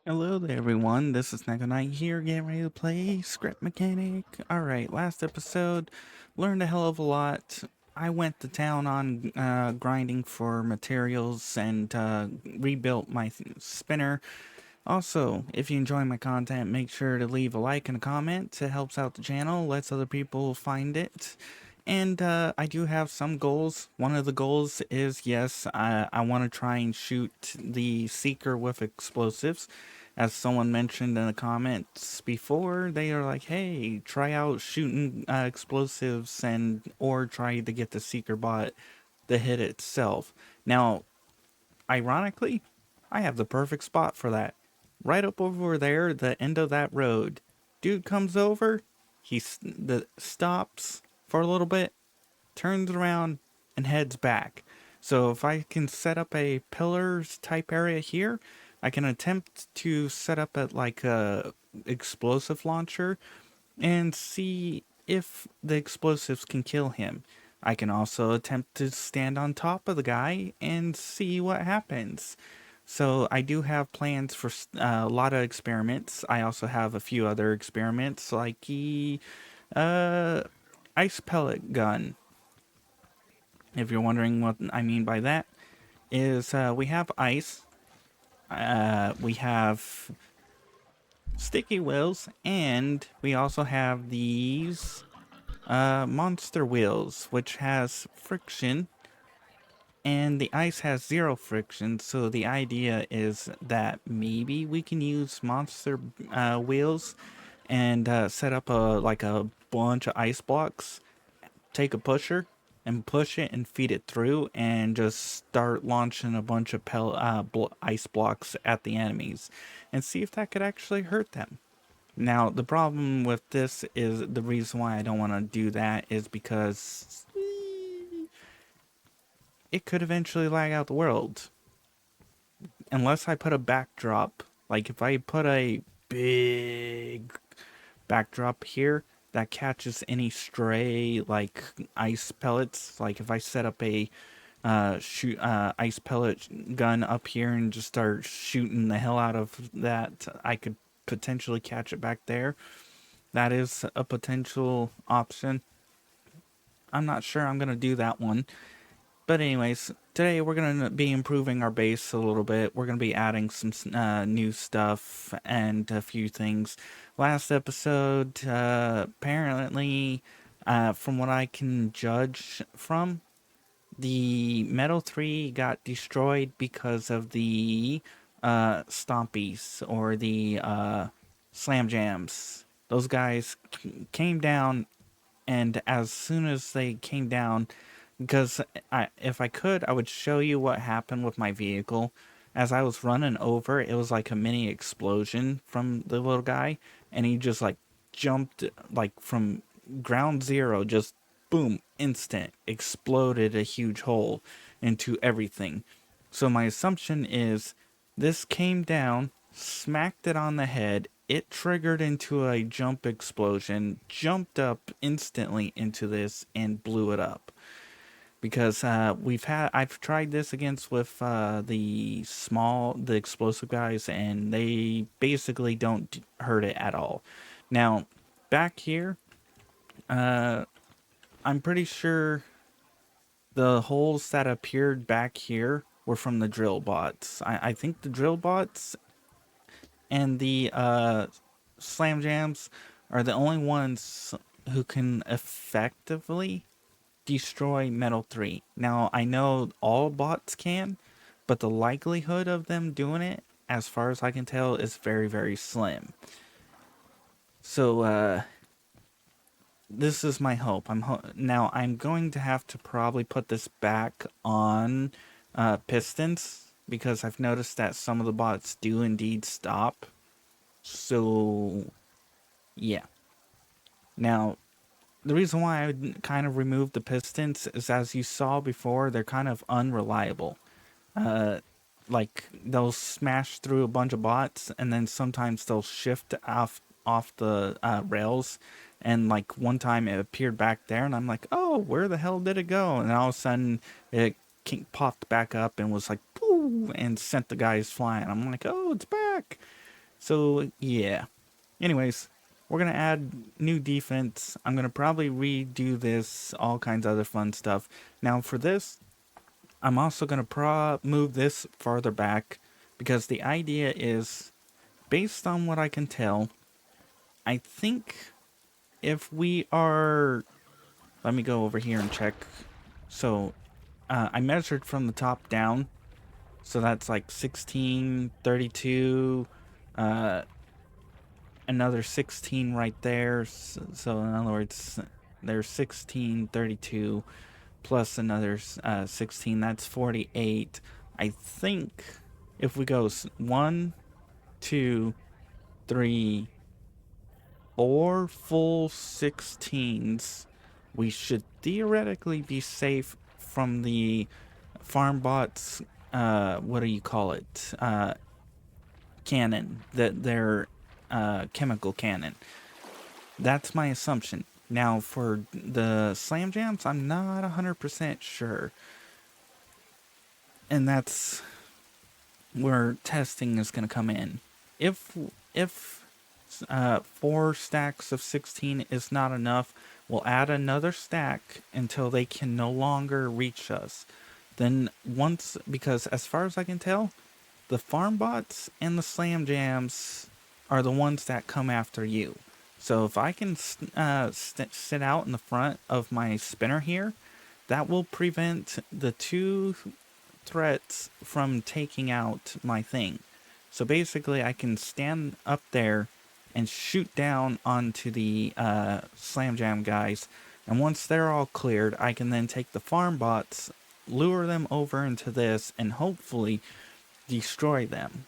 Hello there, everyone. This is Neko here, getting ready to play Script Mechanic. Alright, last episode, learned a hell of a lot. I went to town on grinding for materials and rebuilt my spinner. Also, if you enjoy my content, make sure to leave a like and a comment. It helps out the channel, lets other people find it. And I do have some goals. One of the goals is, yes, I want to try and shoot the Seeker with explosives. As someone mentioned in the comments before, they are like, hey, try out shooting explosives or try to get the Seeker bot to hit itself. Now, ironically, I have the perfect spot for that. Right up over there, the end of that road. Dude comes over, stops for a little bit, turns around, and heads back. So if I can set up a pillars type area here, I can attempt to set up at like a explosive launcher and see if the explosives can kill him. I can also attempt to stand on top of the guy and see what happens. So I do have plans for a lot of experiments. I also have a few other experiments like the uh, ice pellet gun. If you're wondering what I mean by that, is we have ice, we have sticky wheels, and we also have these monster wheels, which has friction, and the ice has zero friction. So the idea is that maybe we can use monster wheels and set up a bunch of ice blocks, take a pusher and push it and feed it through and just start launching a bunch of ice blocks at the enemies and see if that could actually hurt them. Now, the problem with this is the reason why I don't want to do that is because it could eventually lag out the world. Unless I put a backdrop, like if I put a big backdrop here that catches any stray like ice pellets, like if I set up a shoot ice pellet gun up here and just start shooting the hell out of that, I could potentially catch it back there. That is a potential option. I'm not sure I'm gonna do that one. But anyways, today we're going to be improving our base a little bit. We're going to be adding some new stuff and a few things. Last episode, apparently, from what I can judge from, the Metal 3 got destroyed because of the Stompies or the Slam Jams. Those guys came down, and as soon as they came down, because if I could, I would show you what happened with my vehicle. As I was running over, it was like a mini explosion from the little guy, and he just like jumped like from ground zero, just boom, instant, exploded a huge hole into everything. So my assumption is this came down, smacked it on the head, it triggered into a jump explosion, jumped up instantly into this, and blew it up because I've tried this against with the explosive guys, and they basically don't hurt it at all. Now, back here, uh, I'm pretty sure the holes that appeared back here were from the drill bots. I think the drill bots and the slam jams are the only ones who can effectively destroy Metal 3. Now, I know all bots can, but the likelihood of them doing it, as far as I can tell, is very, very slim. So, this is my hope. Now, I'm going to have to probably put this back on pistons, because I've noticed that some of the bots do indeed stop. So, yeah. Now, the reason why I kind of removed the pistons is, as you saw before, they're kind of unreliable. Uh, like they'll smash through a bunch of bots, and then sometimes they'll shift off the rails. And like one time it appeared back there, and I'm like, oh, where the hell did it go? And all of a sudden it popped back up and was like, pooh, and sent the guys flying. I'm like, oh, it's back. So, yeah. Anyways, we're going to add new defense. I'm going to probably redo this, all kinds of other fun stuff. Now, for this, I'm also going to move this farther back because the idea is, based on what I can tell, I think if we are... Let me go over here and check. So, I measured from the top down. So that's like 16, 32, another 16 right there. So in other words, there's 16, 32 plus another 16. That's 48. I think if we go 1, 2, 3, 4 full 16s, we should theoretically be safe from the farm bots. What do you call it? Cannon. That their chemical cannon. That's my assumption. Now, for the slam jams, I'm not 100% sure. And that's where testing is going to come in. If 4 stacks of 16 is not enough, we'll add another stack until they can no longer reach us. Then because as far as I can tell, the farm bots and the slam jams are the ones that come after you. So if I can sit out in the front of my spinner here, that will prevent the 2 threats from taking out my thing. So basically I can stand up there and shoot down onto the slam jam guys, and once they're all cleared, I can then take the farm bots, lure them over into this, and hopefully destroy them.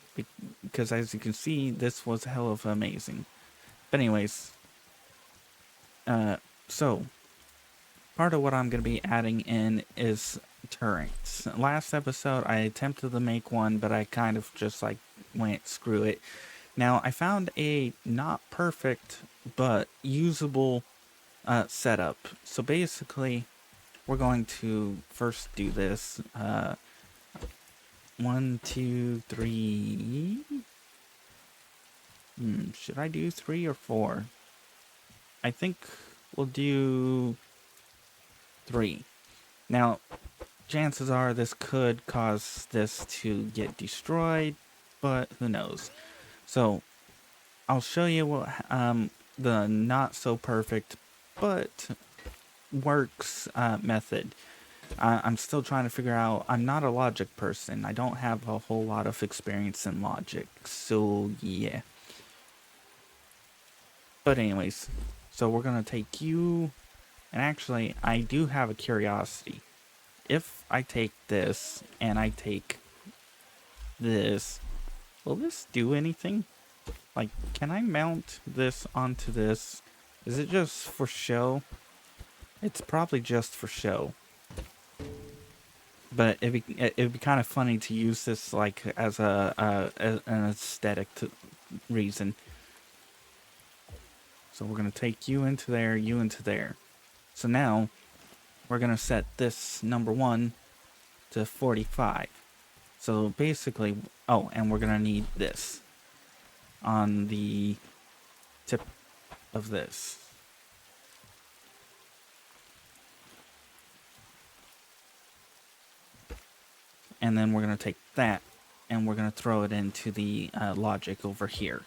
Because as you can see, this was hell of amazing. But anyways, so part of what I'm going to be adding in is turrets. Last episode, I attempted to make one, but I kind of just like went screw it. Now, I found a not perfect, but usable setup. So basically, we're going to first do this. 1, 2, 3. Should I do 3 or 4? I think we'll do 3. Now, chances are this could cause this to get destroyed, but who knows. So, I'll show you what the not so perfect, but works method. I'm still trying to figure out. I'm not a logic person. I don't have a whole lot of experience in logic, so yeah. But anyways, so we're gonna take you, and actually, I do have a curiosity. If I take this and I take this, will this do anything? Like, can I mount this onto this? Is it just for show? It's probably just for show. But it'd be kind of funny to use this like as an aesthetic reason. So we're gonna take you into there, you into there. So now we're gonna set this number 1 to 45. So basically, oh, and we're gonna need this on the tip of this. And then we're going to take that and we're going to throw it into the logic over here.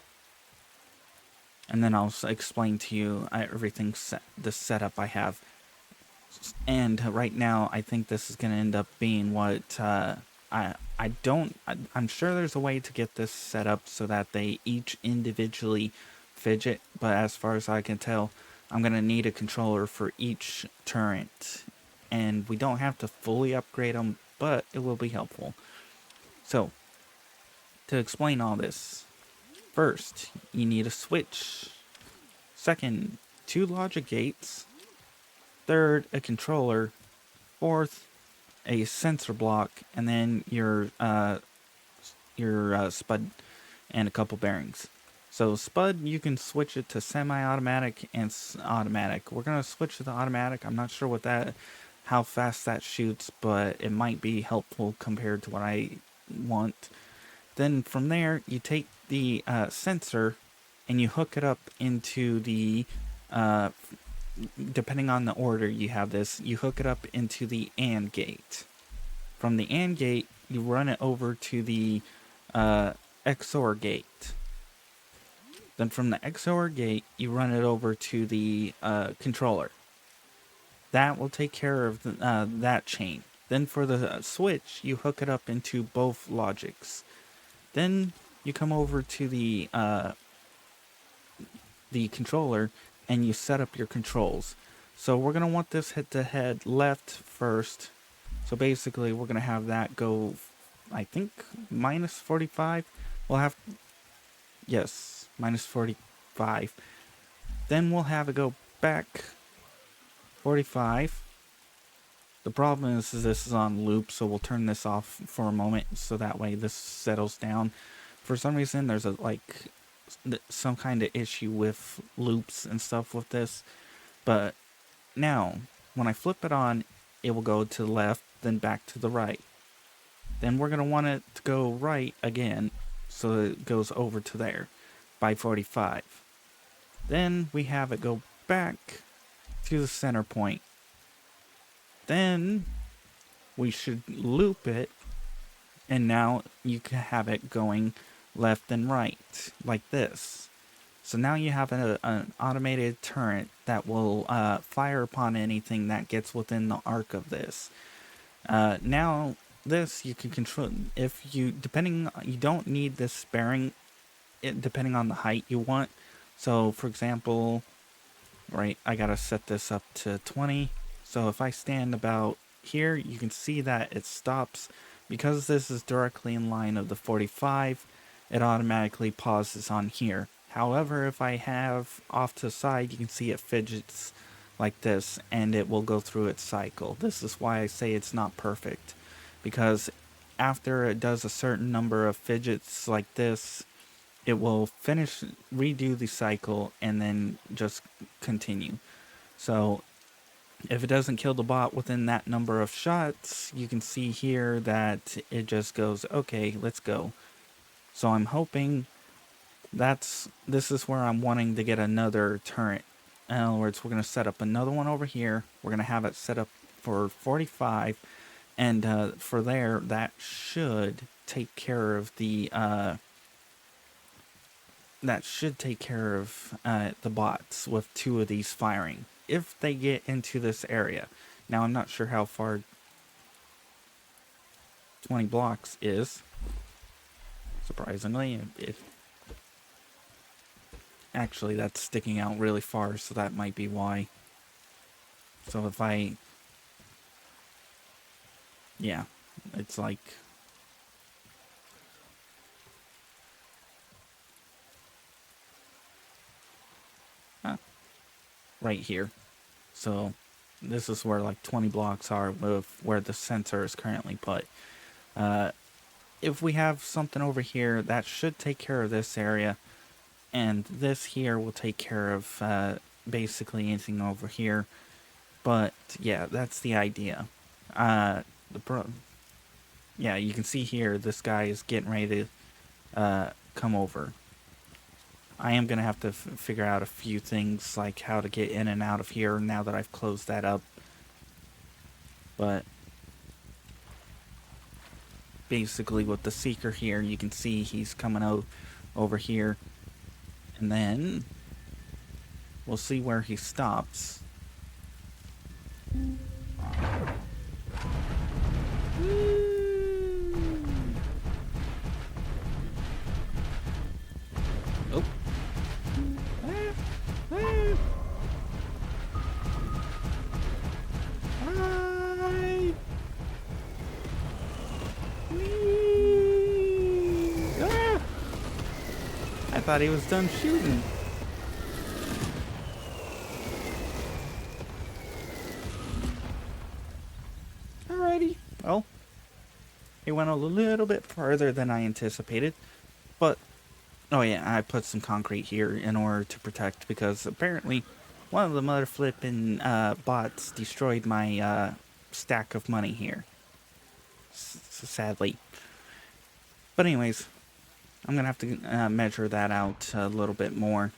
And then I'll explain to you everything the setup I have. And right now, I think this is going to end up being what I'm sure there's a way to get this set up so that they each individually fidget. But as far as I can tell, I'm going to need a controller for each turret. And we don't have to fully upgrade them, but it will be helpful. So, to explain all this, first, you need a switch. Second, 2 logic gates. Third, a controller. Fourth, a sensor block, and then your spud and a couple bearings. So spud, you can switch it to semi-automatic and automatic. We're gonna switch to the automatic. I'm not sure how fast that shoots, but it might be helpful compared to what I want. Then from there, you take the sensor and you hook it up into the, uh, depending on the order you have this, you hook it up into the AND gate. From the AND gate, you run it over to the XOR gate. Then from the XOR gate, you run it over to the controller. That will take care of that chain. Then for the switch, you hook it up into both logics. Then you come over to the controller and you set up your controls. So we're going to want this head-to-head left first. So basically we're going to have that go, I think, minus 45. We'll have, yes, minus 45. Then we'll have it go back 45. The problem is this is on loop, so we'll turn this off for a moment so that way this settles down. For some reason, there's some kind of issue with loops and stuff with this. But now, when I flip it on, it will go to the left, then back to the right. Then we're going to want it to go right again, so it goes over to there by 45. Then we have it go back to the center point. Then we should loop it, and now you can have it going left and right, like this. So now you have an automated turret that will fire upon anything that gets within the arc of this. Now this you can control, if you, you don't need this sparing, depending on the height you want. So for example, right, I gotta set this up to 20. So if I stand about here, you can see that it stops. Because this is directly in line of the 45, it automatically pauses on here. However, if I have off to the side, you can see it fidgets like this, and it will go through its cycle. This is why I say it's not perfect, because after it does a certain number of fidgets like this, it will redo the cycle, and then just continue. So if it doesn't kill the bot within that number of shots, you can see here that it just goes, okay, let's go. So I'm hoping this is where I'm wanting to get another turret. In other words, we're going to set up another one over here. We're going to have it set up for 45. And for there, that should take care of the bots with 2 of these firing, if they get into this area. Now, I'm not sure how far 20 blocks is. Surprisingly, actually, that's sticking out really far, so that might be why. So if yeah, it's like, right here. So this is where like 20 blocks are with where the sensor is currently put. If we have something over here, that should take care of this area, and this here will take care of basically anything over here. But yeah, that's the idea. Yeah, you can see here this guy is getting ready to come over. I am going to have to figure out a few things, like how to get in and out of here now that I've closed that up. But basically with the Seeker here, you can see he's coming out over here. And then we'll see where he stops. Oh. I thought he was done shooting. Alrighty. Well, he went a little bit farther than I anticipated. But, oh yeah, I put some concrete here in order to protect, because apparently one of the mother flipping bots destroyed my stack of money here. Sadly. But anyways, I'm gonna have to measure that out a little bit more.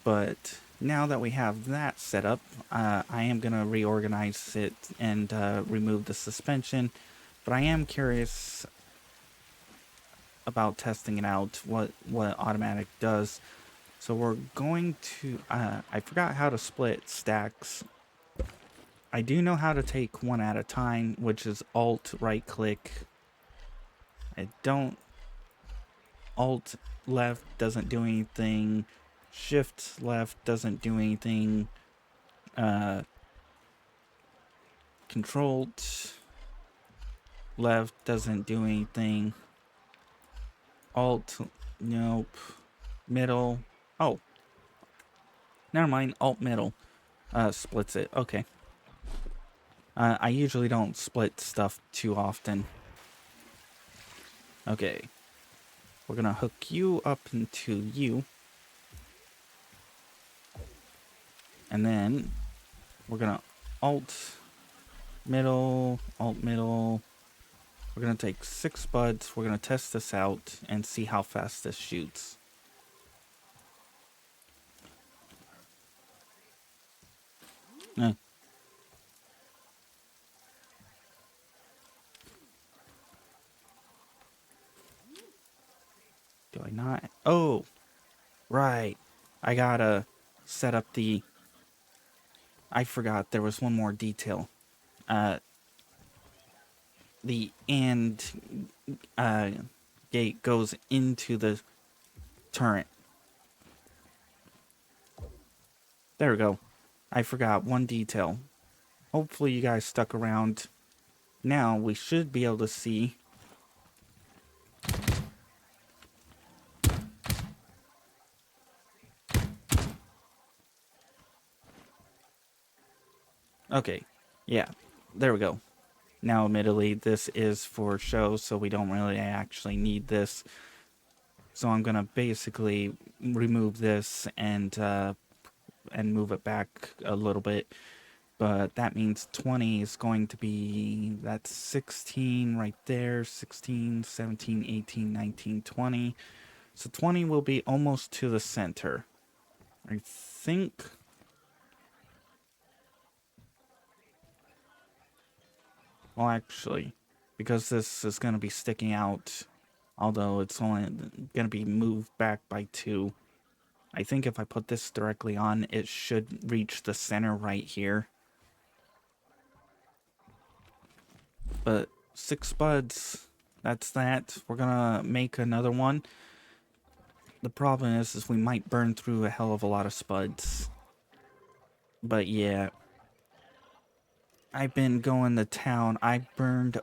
But now that we have that set up, I am gonna reorganize it and remove the suspension. But I am curious about testing it out, what automatic does. So we're going to, I forgot how to split stacks. I do know how to take one at a time, which is Alt right click. I don't, Alt left doesn't do anything. Shift left doesn't do anything. Controlled left doesn't do anything. Alt, nope. Middle, oh, never mind. Alt middle splits it. Okay. I usually don't split stuff too often. Okay. We're gonna hook you up into you. And then we're gonna alt middle, alt middle. We're gonna take 6 buds. We're gonna test this out and see how fast this shoots. Eh. Do I not? Oh, right. I gotta set up the... I forgot there was one more detail. The AND gate goes into the turret. There we go. I forgot one detail. Hopefully you guys stuck around. Now we should be able to see. Okay, yeah, there we go. Now, admittedly, this is for show, so we don't really actually need this. So I'm gonna basically remove this and move it back a little bit. But that means 20 is going to be, that's 16 right there, 16, 17, 18, 19, 20. So 20 will be almost to the center. I think... Well, actually, because this is going to be sticking out, although it's only going to be moved back by 2, I think if I put this directly on, it should reach the center right here. But 6 buds, that's that. We're going to make another one. The problem is we might burn through a hell of a lot of spuds. But yeah, I've been going to town. I burned,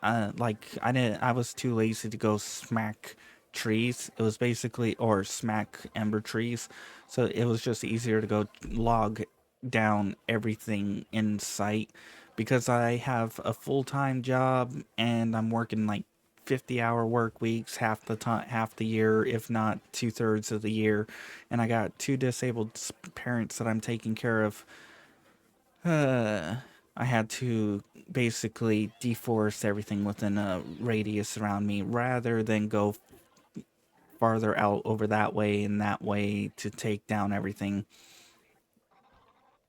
like, I was too lazy to go smack trees. It was basically, or smack ember trees. So it was just easier to go log down everything in sight. Because I have a full-time job and I'm working like 50-hour work weeks half the time, half the year, if not 2/3 of the year. And I got 2 disabled parents that I'm taking care of. I had to basically deforest everything within a radius around me rather than go farther out over that way and that way to take down everything,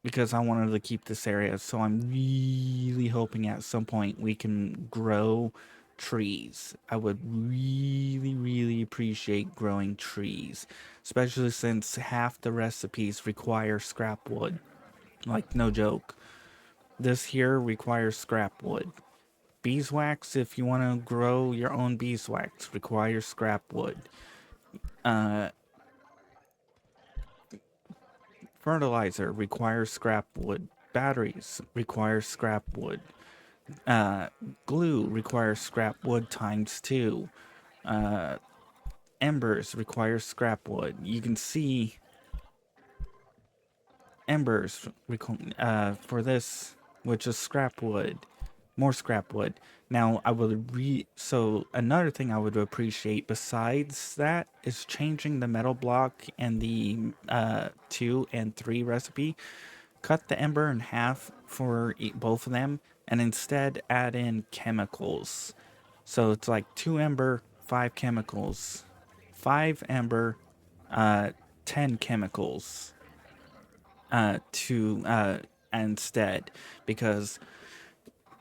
because I wanted to keep this area. So I'm really hoping at some point we can grow trees. I would really, really appreciate growing trees, especially since half the recipes require scrap wood. Like, no joke. This here requires scrap wood. Beeswax, if you want to grow your own beeswax, requires scrap wood. Fertilizer requires scrap wood. Batteries require scrap wood. Glue requires scrap wood times 2. Embers require scrap wood. You can see embers for this, which is scrap wood. More scrap wood. Now, so another thing I would appreciate besides that is changing the metal block and the 2 and 3 recipe. Cut the ember in half for both of them, and instead add in chemicals. So it's like 2 ember, 5 chemicals. 5 ember, 10 chemicals to instead, because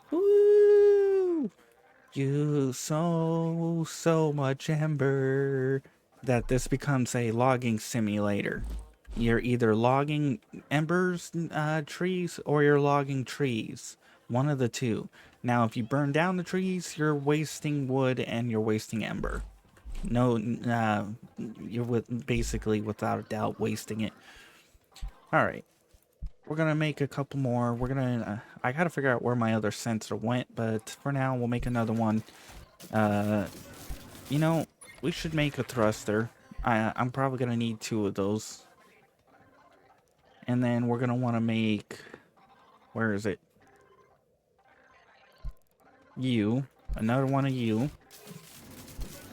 woo, you so much ember that this becomes a logging simulator. You're either logging embers, trees, or you're logging trees. One of the two. Now, if you burn down the trees, you're wasting wood and you're wasting ember. No, you're basically, without a doubt, wasting it. All right, we're gonna make a couple more. We're gonna. I gotta figure out where my other sensor went, but for now, we'll make another one. Uh, you know, we should make a thruster. I'm probably gonna need 2 of those. And then we're gonna want to make, where is it? You, another one of you.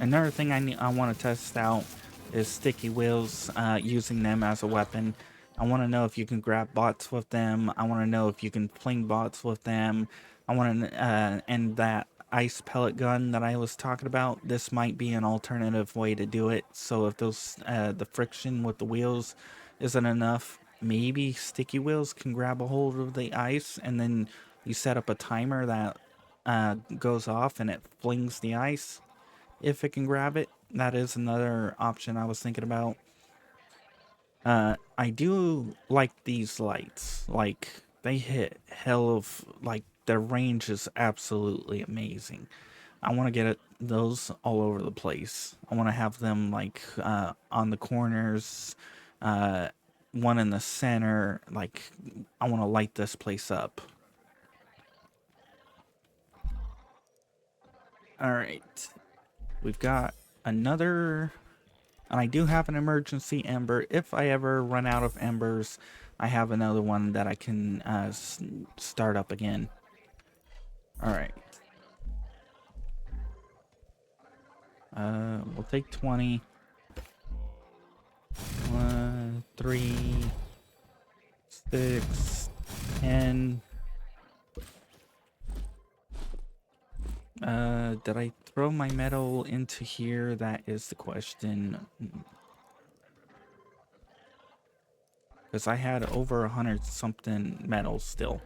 Another thing I want to test out is sticky wheels, using them as a weapon. I want to know if you can grab bots with them. I want to know if you can fling bots with them. I want to, and that ice pellet gun that I was talking about, this might be an alternative way to do it. So if those, the friction with the wheels isn't enough, maybe sticky wheels can grab a hold of the ice, and then you set up a timer that goes off and it flings the ice if it can grab it. That is another option I was thinking about. I do like these lights. Like, they hit hell of, like, their range is absolutely amazing. I want to get those all over the place. I want to have them, like, on the corners, uh, one in the center. Like, I want to light this place up. All right. We've got another. And I do have an emergency ember. If I ever run out of embers, I have another one that I can start up again. Alright. We'll take 20. 1, 3, 6, 10. Did I throw my metal into here? That is the question. Because I had over 100 something metal still.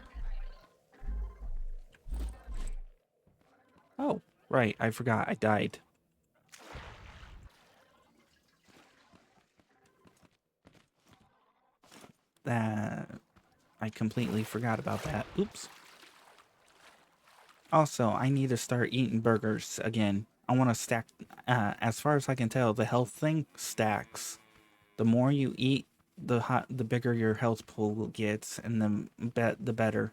Oh, right. I forgot. I died. That... I completely forgot about that. Oops. Also, I need to start eating burgers again. I want to stack, as far as I can tell, the health thing stacks. The more you eat, the bigger your health pool gets, and the better.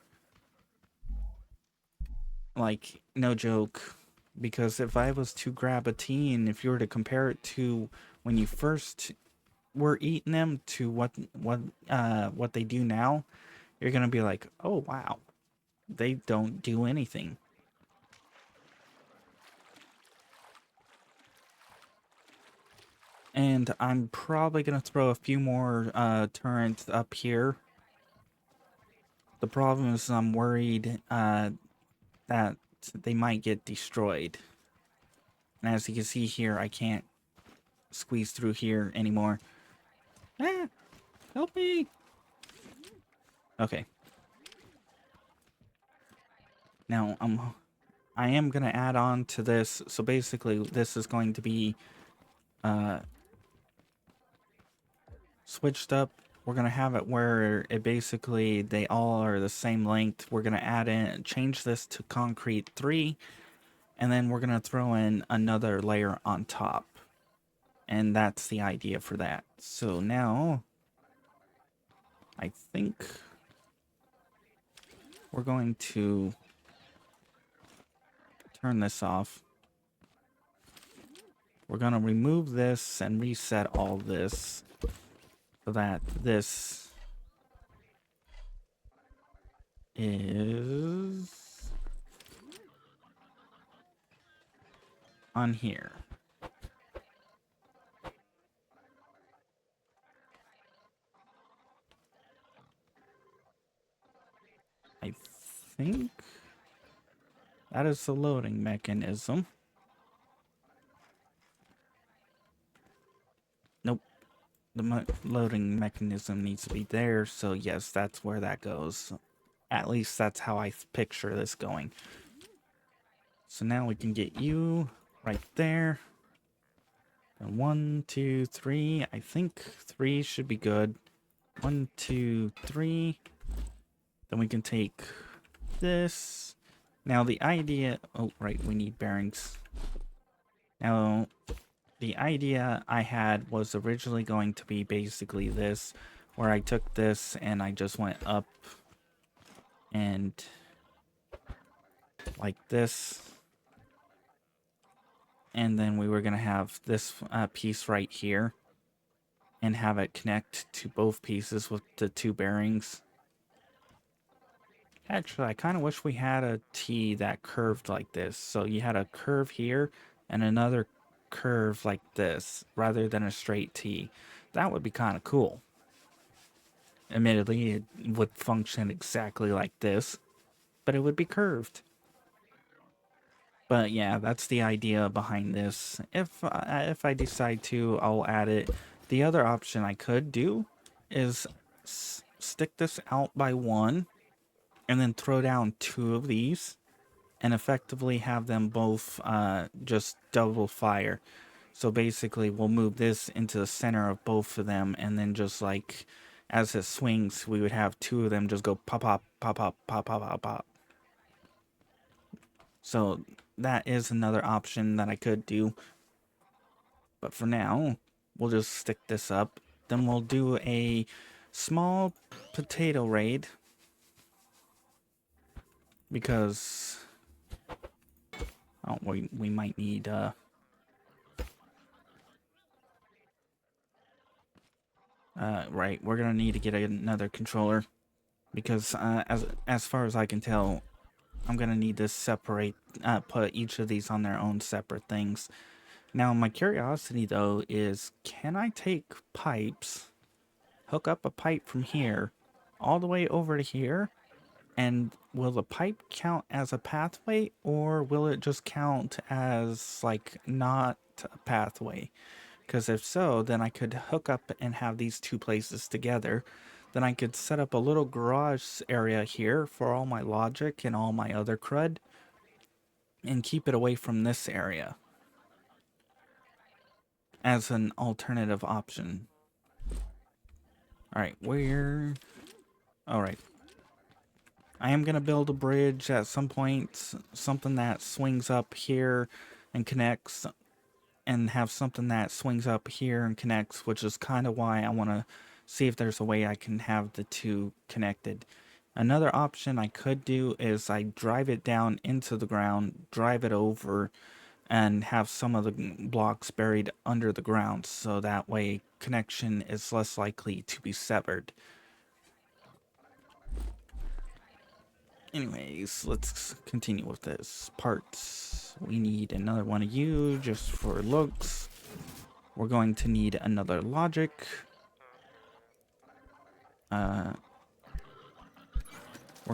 Like, no joke. Because if I was to grab a tea, and if you were to compare it to when you first were eating them to what they do now, you're gonna be like, oh wow, they don't do anything. And I'm probably going to throw a few more turrets up here. The problem is I'm worried that they might get destroyed. And as you can see here, I can't squeeze through here anymore. Ah, help me! Okay. Now, I am going to add on to this. So basically, this is going to be switched up. We're going to have it where it basically, they all are the same length. We're going to add in, change this to concrete 3. And then we're going to throw in another layer on top. And that's the idea for that. So now, I think we're going to turn this off. We're going to remove this and reset all this so that this is on here. I think that is the loading mechanism. the loading mechanism needs to be there, so yes, that's where that goes. At least that's how I picture this going. So now we can get you right there. And 1, 2, 3. I think 3 should be good. 1, 2, 3. Then we can take this. Now the idea... Oh, right, we need bearings. Now, the idea I had was originally going to be basically this, where I took this and I just went up and like this. And then we were going to have this piece right here and have it connect to both pieces with the 2 bearings. Actually, I kind of wish we had a T that curved like this. So you had a curve here and another curve like this rather than a straight T. That would be kind of cool. Admittedly, it would function exactly like this, but it would be curved. But yeah, that's the idea behind this. If I decide to, I'll add it. The other option I could do is stick this out by 1 and then throw down 2 of these and effectively have them both just double fire. So basically we'll move this into the center of both of them, and then just like as it swings, we would have 2 of them just go pop pop pop pop pop pop pop pop. So that is another option that I could do. But for now, we'll just stick this up. Then we'll do a small potato raid, because we might need right, we're gonna need to get another controller, because as far as I can tell, I'm gonna need to separate, put each of these on their own separate things. Now, my curiosity though is, can I take pipes, hook up a pipe from here all the way over to here, and will the pipe count as a pathway, or will it just count as like not a pathway? Because if so, then I could hook up and have these 2 places together. Then I could set up a little garage area here for all my logic and all my other crud, and keep it away from this area as an alternative option. Alright, where... Alright. I am going to build a bridge at some point, something that swings up here and connects, and have something that swings up here and connects, which is kind of why I want to see if there's a way I can have the 2 connected. Another option I could do is I drive it down into the ground, drive it over, and have some of the blocks buried under the ground, so that way connection is less likely to be severed. Anyways, let's continue with this. Parts. We need another one of you just for looks. We're going to need another logic. We're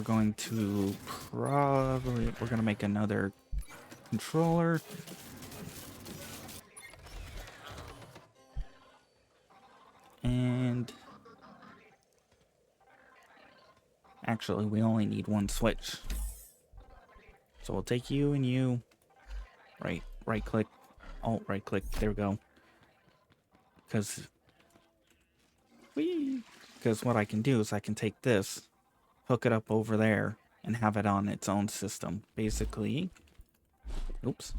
going to we're going to make another controller. And actually, we only need 1 switch. So we'll take you and you. Right click. Alt right click. There we go. Because what I can do is I can take this, hook it up over there, and have it on its own system. Basically, oops.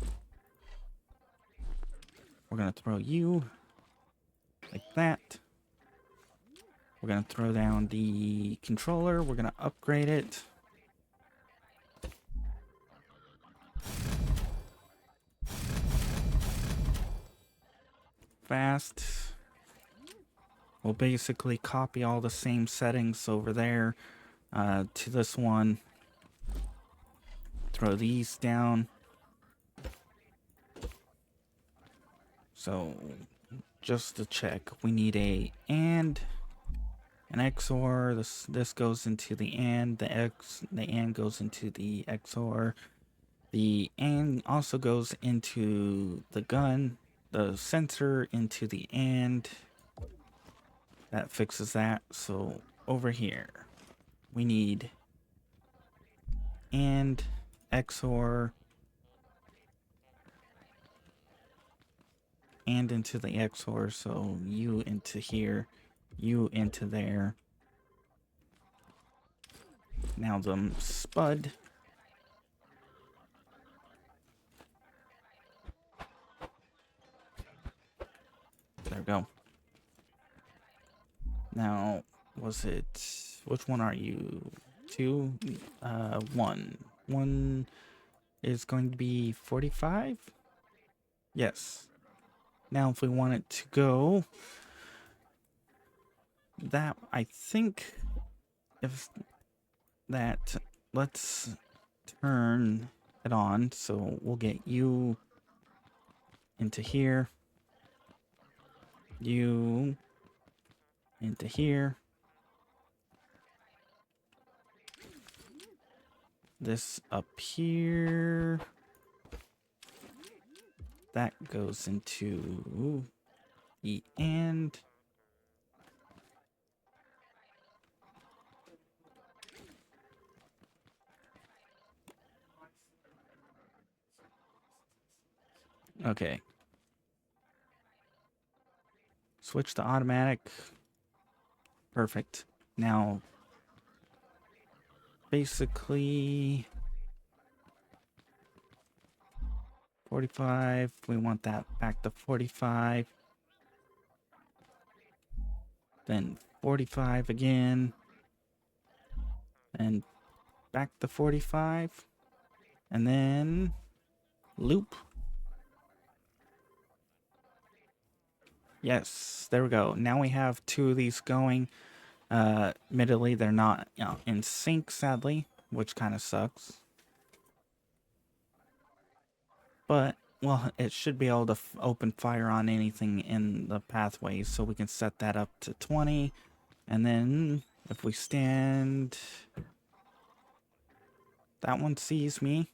We're going to throw you like that. We're going to throw down the controller. We're going to upgrade it. Fast. We'll basically copy all the same settings over there to this one. Throw these down. So, just to check, we need a AND, an XOR. This goes into the AND. The AND goes into the XOR. The AND also goes into the gun. The sensor into the AND. That fixes that. So over here, we need and XOR and into the XOR. So you into here, you into there. Now the spud. There we go. Now, was it... Which one are you? 2? 1. 1 is going to be 45? Yes. Now, if we want it to go... That, I think... If that... Let's turn it on. So, we'll get you into here. You into here. This up here. That goes into the end. Okay. Switch to automatic. Perfect. Now, basically, 45. We want that back to 45. Then 45 again. And back to 45. And then loop. Yes, there we go. Now we have 2 of these going. Admittedly, they're not, in sync, sadly, which kind of sucks. But, well, it should be able to open fire on anything in the pathway, so we can set that up to 20. And then, if we stand... That one sees me.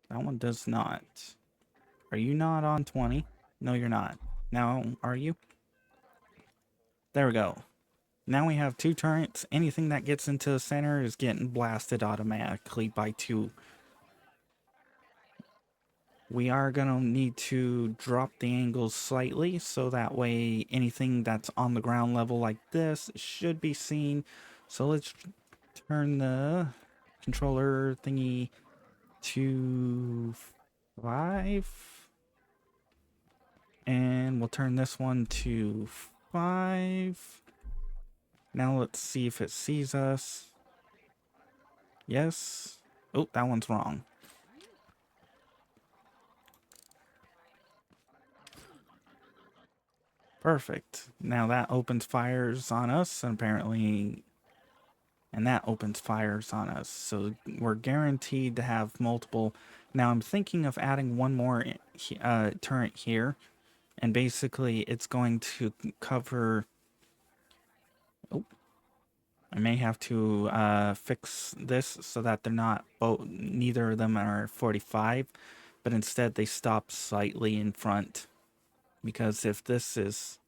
That one does not. Are you not on 20? No, you're not. Now, are you? There we go. Now we have 2 turrets. Anything that gets into the center is getting blasted automatically by 2. We are going to need to drop the angles slightly so that way anything that's on the ground level like this should be seen. So let's turn the controller thingy to 5. And we'll turn this one to 5. Now let's see if it sees us. Yes. Oh, that one's wrong. Perfect. Now that opens fires on us, and apparently... And that opens fires on us. So we're guaranteed to have multiple... Now I'm thinking of adding one more turret here. And basically it's going to cover... Oh. I may have to fix this so that they're not... Neither of them are 45. But instead they stop slightly in front. Because if this is...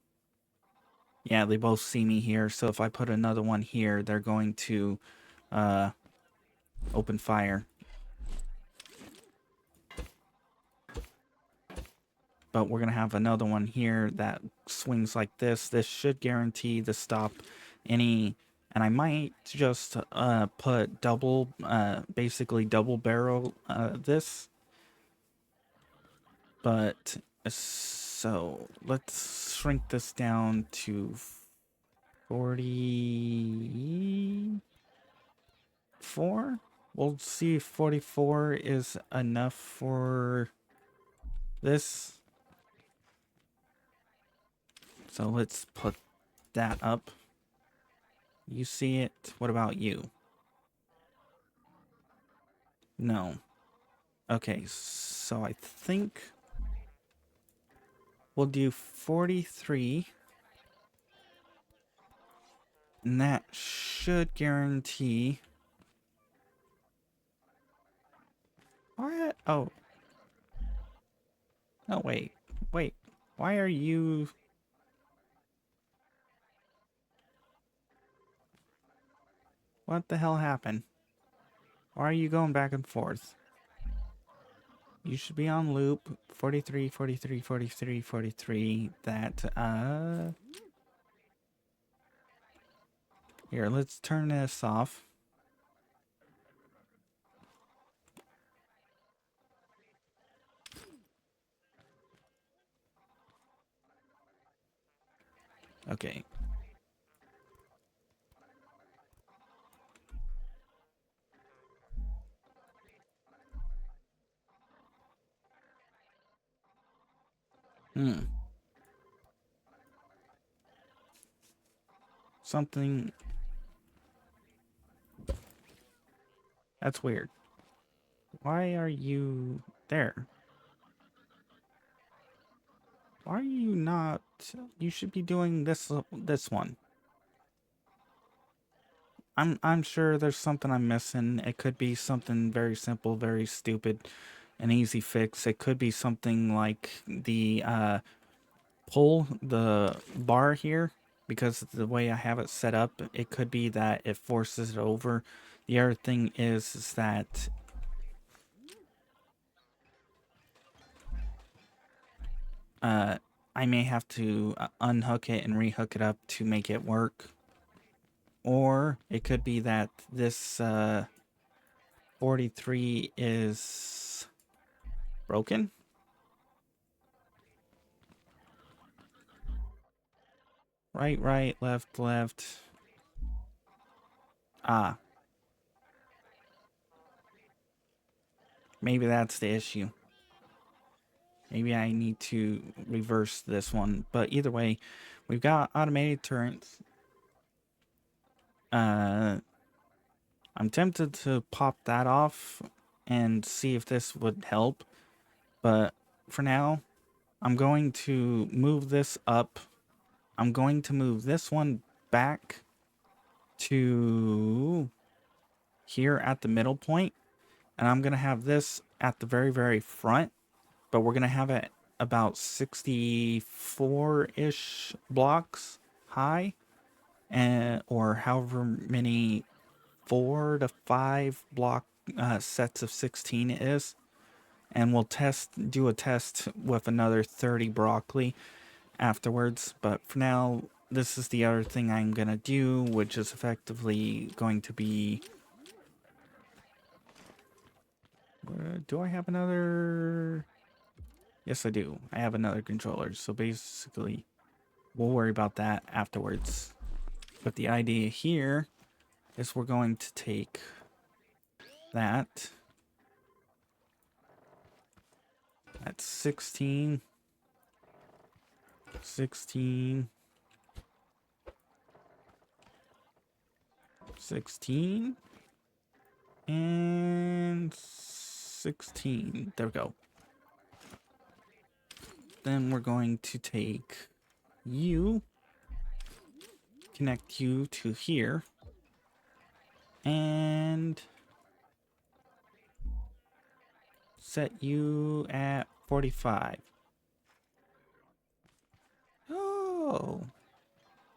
Yeah, they both see me here, so if I put another one here, they're going to open fire. But we're going to have another one here that swings like this. This should guarantee to stop any... And I might just put double, basically double barrel this. But, so, let's shrink this down to 44. We'll see if 44 is enough for this. So let's put that up. You see it? What about you? No. Okay, so I think we'll do 43. And that should guarantee... What? Oh. Oh, wait. Wait. Why are you... What the hell happened? Why are you going back and forth? You should be on loop 43, 43, 43, 43. Here, let's turn this off. Okay. Hmm. Something... That's weird. Why are you there? Why are you not... You should be doing this one. I'm sure there's something I'm missing. It could be something very simple, very stupid, an easy fix. It could be something like the pull the bar here, because the way I have it set up, it could be that it forces it over. The other thing is that I may have to unhook it and rehook it up to make it work. Or it could be that this 43 is broken. Right, right, left, left. Ah, maybe that's the issue. Maybe I need to reverse this one. But either way, we've got automated turrets. I'm tempted to pop that off and see if this would help. But for now, I'm going to move this up. I'm going to move this one back to here at the middle point, and I'm going to have this at the very, very front, but we're going to have it about 64-ish blocks high, and or however many 4 to 5 block sets of 16 it is. And we'll do a test with another 30 broccoli afterwards. But for now, this is the other thing I'm gonna do, which is effectively going to be... do I have another... Yes, I do. I have another controller. So basically, we'll worry about that afterwards. But the idea here is we're going to take that. That's 16. 16. 16. And 16. There we go. Then we're going to take you, connect you to here, and set you at 45. Oh,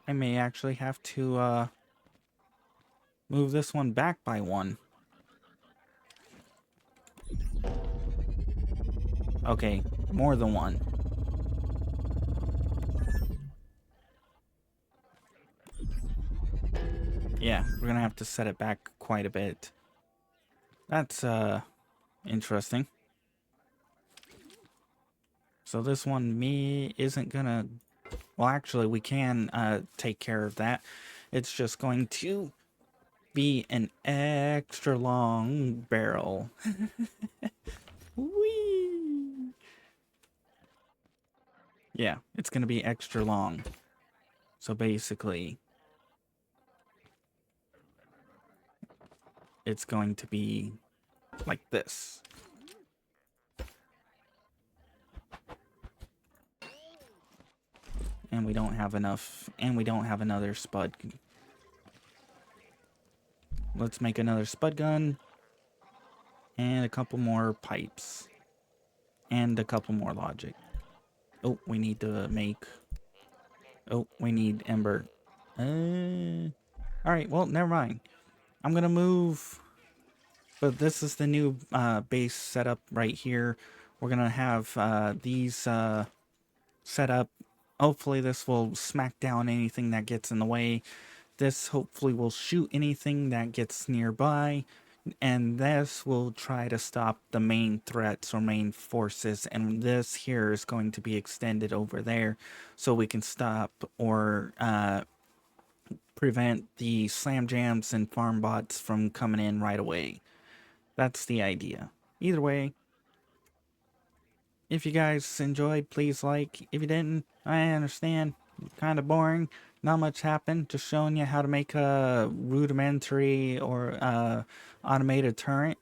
I may actually have to move this one back by 1. Okay, more than 1. Yeah, we're gonna have to set it back quite a bit. That's interesting. So this one isn't gonna... Well, actually, we can take care of that. It's just going to be an extra long barrel. Whee! Yeah, it's going to be extra long. So basically, it's going to be like this. And we don't have enough, and we don't have another spud. Let's make another spud gun. And a couple more pipes. And a couple more logic. Oh, we need to make... Oh, we need Ember. Alright, well, never mind. I'm gonna move... But this is the new base setup right here. We're gonna have these set up. Hopefully this will smack down anything that gets in the way. This hopefully will shoot anything that gets nearby. And this will try to stop the main threats or main forces. And this here is going to be extended over there so we can stop or prevent the slam jams and farm bots from coming in right away. That's the idea. Either way, if you guys enjoyed, please like. If you didn't, I understand. Kind of boring. Not much happened. Just showing you how to make a rudimentary or automated turret.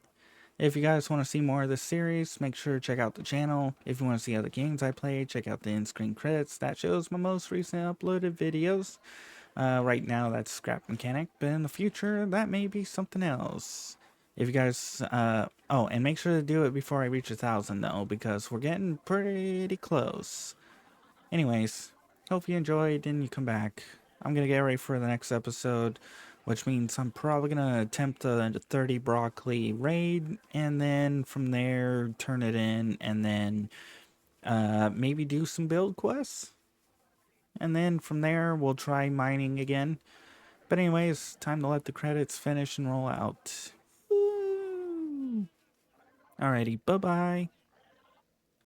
If you guys want to see more of this series, make sure to check out the channel. If you want to see other games I play, check out the in-screen credits. That shows my most recent uploaded videos. Right now, that's Scrap Mechanic, but in the future, that may be something else. If you guys, oh, and make sure to do it before I reach 1,000 though, because we're getting pretty close. Anyways, hope you enjoyed and you come back. I'm gonna get ready for the next episode, which means I'm probably gonna attempt a 30 broccoli raid, and then from there, turn it in, and then, maybe do some build quests. And then from there, we'll try mining again. But anyways, time to let the credits finish and roll out. Woo! Alrighty, bye-bye.